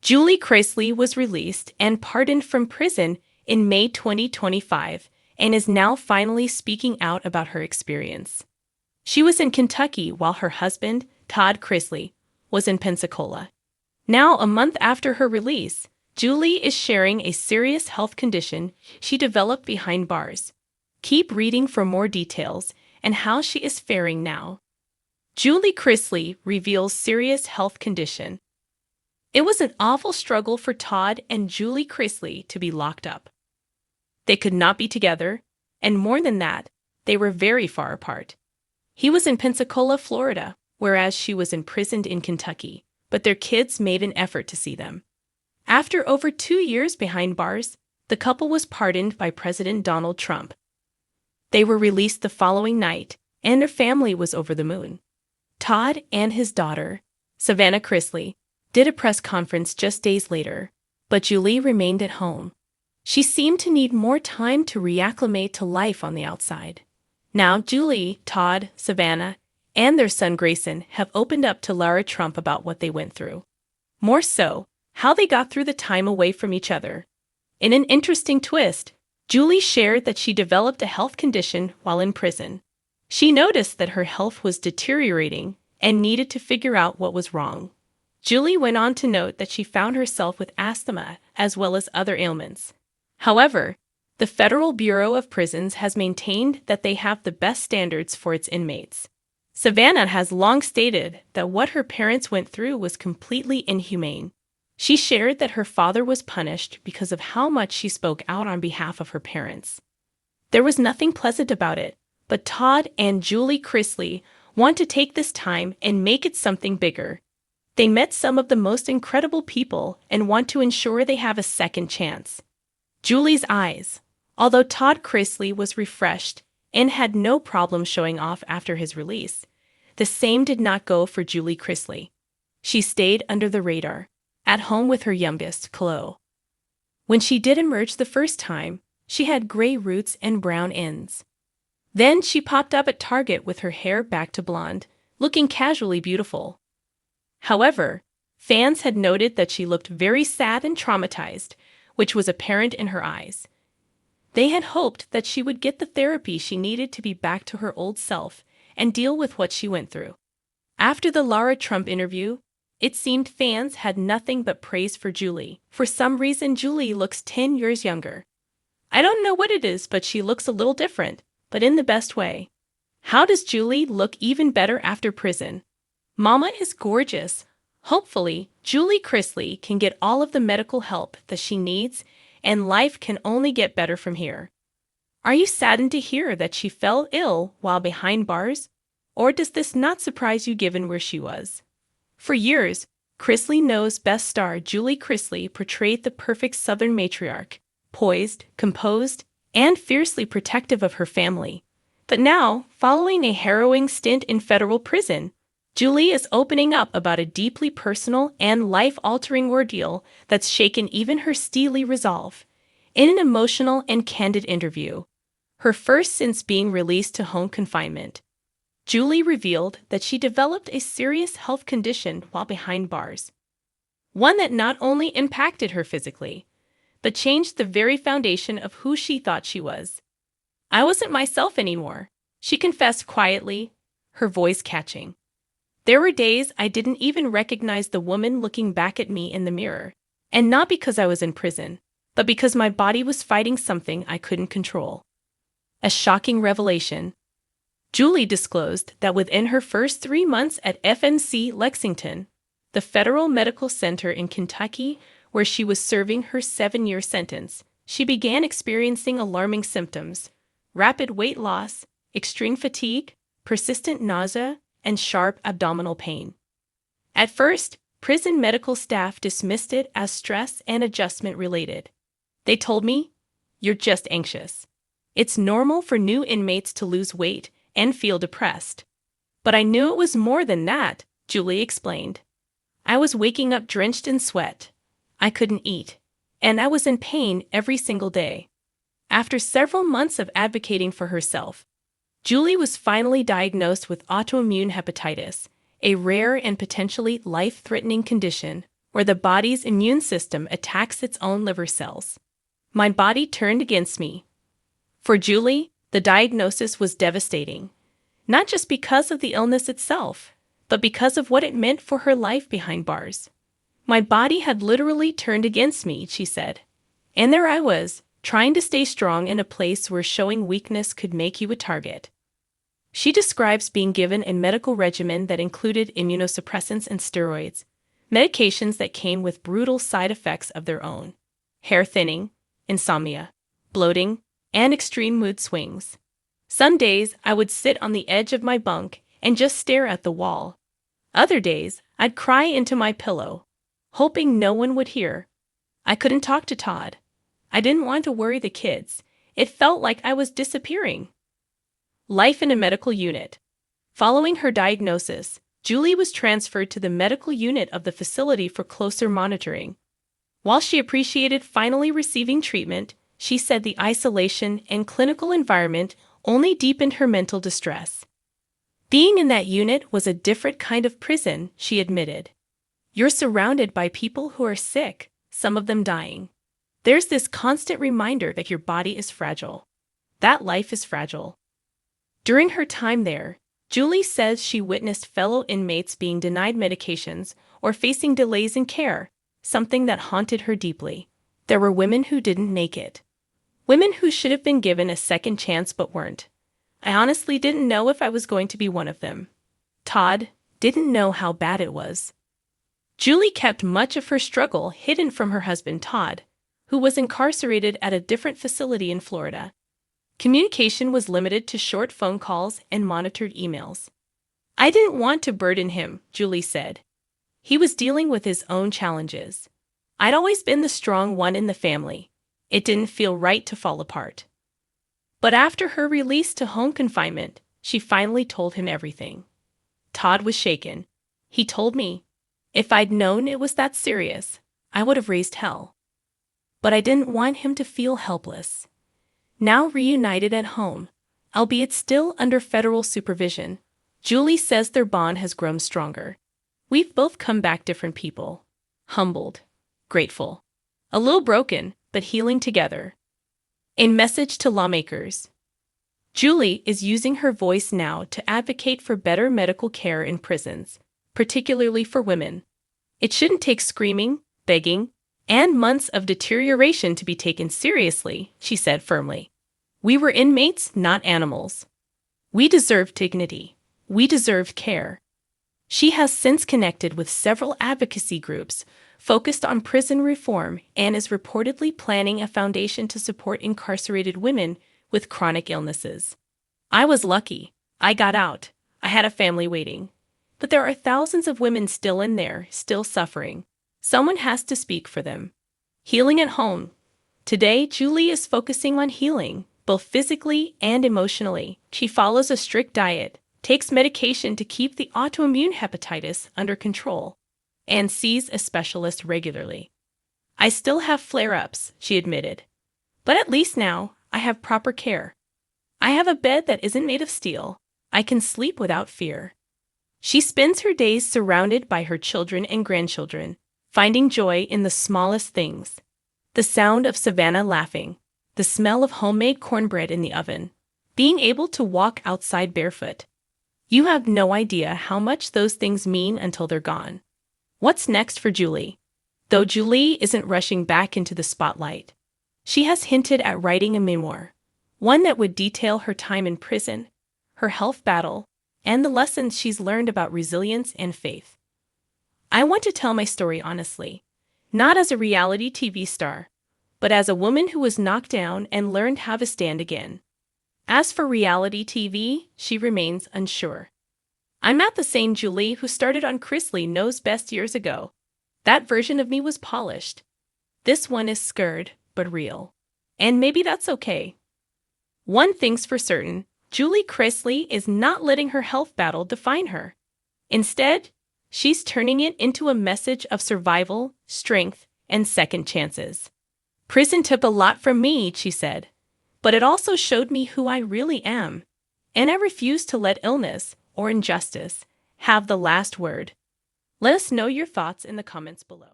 Julie Chrisley was released and pardoned from prison in May 2025 and is now finally speaking out about her experience. She was in Kentucky while her husband, Todd Chrisley, was in Pensacola. Now, a month after her release, Julie is sharing a serious health condition she developed behind bars. Keep reading for more details and how she is faring now. Julie Chrisley reveals serious health condition. It was an awful struggle for Todd and Julie Chrisley to be locked up. They could not be together, and more than that, they were very far apart. He was in Pensacola, Florida, whereas she was imprisoned in Kentucky, but their kids made an effort to see them. After over 2 years behind bars, the couple was pardoned by President Donald Trump. They were released the following night, and their family was over the moon. Todd and his daughter, Savannah Chrisley, did a press conference just days later, but Julie remained at home. She seemed to need more time to reacclimate to life on the outside. Now Julie, Todd, Savannah, and their son Grayson have opened up to Lara Trump about what they went through. More so, how they got through the time away from each other. In an interesting twist, Julie shared that she developed a health condition while in prison. She noticed that her health was deteriorating and needed to figure out what was wrong. Julie went on to note that she found herself with asthma as well as other ailments. However, the Federal Bureau of Prisons has maintained that they have the best standards for its inmates. Savannah has long stated that what her parents went through was completely inhumane. She shared that her father was punished because of how much she spoke out on behalf of her parents. There was nothing pleasant about it, but Todd and Julie Chrisley want to take this time and make it something bigger. They met some of the most incredible people and want to ensure they have a second chance. Julie's eyes. Although Todd Chrisley was refreshed and had no problem showing off after his release, the same did not go for Julie Chrisley. She stayed under the radar, at home with her youngest, Chloe. When she did emerge the first time, she had gray roots and brown ends. Then she popped up at Target with her hair back to blonde, looking casually beautiful. However, fans had noted that she looked very sad and traumatized, which was apparent in her eyes. They had hoped that she would get the therapy she needed to be back to her old self and deal with what she went through. After the Lara Trump interview, it seemed fans had nothing but praise for Julie. For some reason, Julie looks 10 years younger. I don't know what it is, but she looks a little different, but in the best way. How does Julie look even better after prison? Mama is gorgeous. Hopefully, Julie Chrisley can get all of the medical help that she needs, and life can only get better from here. Are you saddened to hear that she fell ill while behind bars? Or does this not surprise you given where she was? For years, Chrisley Knows best star Julie Chrisley portrayed the perfect Southern matriarch, poised, composed, and fiercely protective of her family. But now, following a harrowing stint in federal prison, Julie is opening up about a deeply personal and life-altering ordeal that's shaken even her steely resolve. In an emotional and candid interview, her first since being released to home confinement, Julie revealed that she developed a serious health condition while behind bars. One that not only impacted her physically, but changed the very foundation of who she thought she was. I wasn't myself anymore, she confessed quietly, her voice catching. There were days I didn't even recognize the woman looking back at me in the mirror, and not because I was in prison, but because my body was fighting something I couldn't control. A shocking revelation. Julie disclosed that within her first 3 months at FMC Lexington, the Federal Medical Center in Kentucky, where she was serving her 7-year sentence, she began experiencing alarming symptoms: rapid weight loss, extreme fatigue, persistent nausea, and sharp abdominal pain. At first, prison medical staff dismissed it as stress and adjustment related. They told me, "You're just anxious. It's normal for new inmates to lose weight and feel depressed." But I knew it was more than that, Julie explained. I was waking up drenched in sweat. I couldn't eat, and I was in pain every single day. After several months of advocating for herself, Julie was finally diagnosed with autoimmune hepatitis, a rare and potentially life-threatening condition where the body's immune system attacks its own liver cells. My body turned against me. For Julie, the diagnosis was devastating, not just because of the illness itself, but because of what it meant for her life behind bars. My body had literally turned against me, she said. And there I was, trying to stay strong in a place where showing weakness could make you a target. She describes being given a medical regimen that included immunosuppressants and steroids, medications that came with brutal side effects of their own: hair thinning, insomnia, bloating, and extreme mood swings. Some days I would sit on the edge of my bunk and just stare at the wall. Other days I'd cry into my pillow, hoping no one would hear. I couldn't talk to Todd. I didn't want to worry the kids. It felt like I was disappearing. Life in a medical unit. Following her diagnosis, Julie was transferred to the medical unit of the facility for closer monitoring. While she appreciated finally receiving treatment, she said the isolation and clinical environment only deepened her mental distress. Being in that unit was a different kind of prison, she admitted. You're surrounded by people who are sick, some of them dying. There's this constant reminder that your body is fragile, that life is fragile. During her time there, Julie says she witnessed fellow inmates being denied medications or facing delays in care, something that haunted her deeply. There were women who didn't make it. Women who should have been given a second chance but weren't. I honestly didn't know if I was going to be one of them. Todd didn't know how bad it was. Julie kept much of her struggle hidden from her husband Todd, who was incarcerated at a different facility in Florida. Communication was limited to short phone calls and monitored emails. I didn't want to burden him, Julie said. He was dealing with his own challenges. I'd always been the strong one in the family. It didn't feel right to fall apart. But after her release to home confinement, she finally told him everything. Todd was shaken. He told me, if I'd known it was that serious, I would have raised hell. But I didn't want him to feel helpless. Now reunited at home, albeit still under federal supervision, Julie says their bond has grown stronger. We've both come back different people. Humbled, grateful, a little broken, but healing together. A message to lawmakers. Julie is using her voice now to advocate for better medical care in prisons, particularly for women. It shouldn't take screaming, begging, and months of deterioration to be taken seriously, she said firmly. We were inmates, not animals. We deserve dignity. We deserve care. She has since connected with several advocacy groups focused on prison reform and is reportedly planning a foundation to support incarcerated women with chronic illnesses. I was lucky. I got out. I had a family waiting. But there are thousands of women still in there, still suffering. Someone has to speak for them. Healing at home. Today, Julie is focusing on healing, both physically and emotionally. She follows a strict diet, takes medication to keep the autoimmune hepatitis under control, and sees a specialist regularly. I still have flare-ups, she admitted. But at least now, I have proper care. I have a bed that isn't made of steel. I can sleep without fear. She spends her days surrounded by her children and grandchildren, finding joy in the smallest things. The sound of Savannah laughing, the smell of homemade cornbread in the oven, being able to walk outside barefoot. You have no idea how much those things mean until they're gone. What's next for Julie? Though Julie isn't rushing back into the spotlight, she has hinted at writing a memoir, one that would detail her time in prison, her health battle, and the lessons she's learned about resilience and faith. I want to tell my story honestly, not as a reality TV star, but as a woman who was knocked down and learned how to stand again. As for reality TV, she remains unsure. I'm not the same Julie who started on Chrisley Knows Best years ago. That version of me was polished. This one is scared, but real. And maybe that's okay. One thing's for certain, Julie Chrisley is not letting her health battle define her. Instead, she's turning it into a message of survival, strength, and second chances. Prison took a lot from me, she said, but it also showed me who I really am. And I refuse to let illness or injustice have the last word. Let us know your thoughts in the comments below.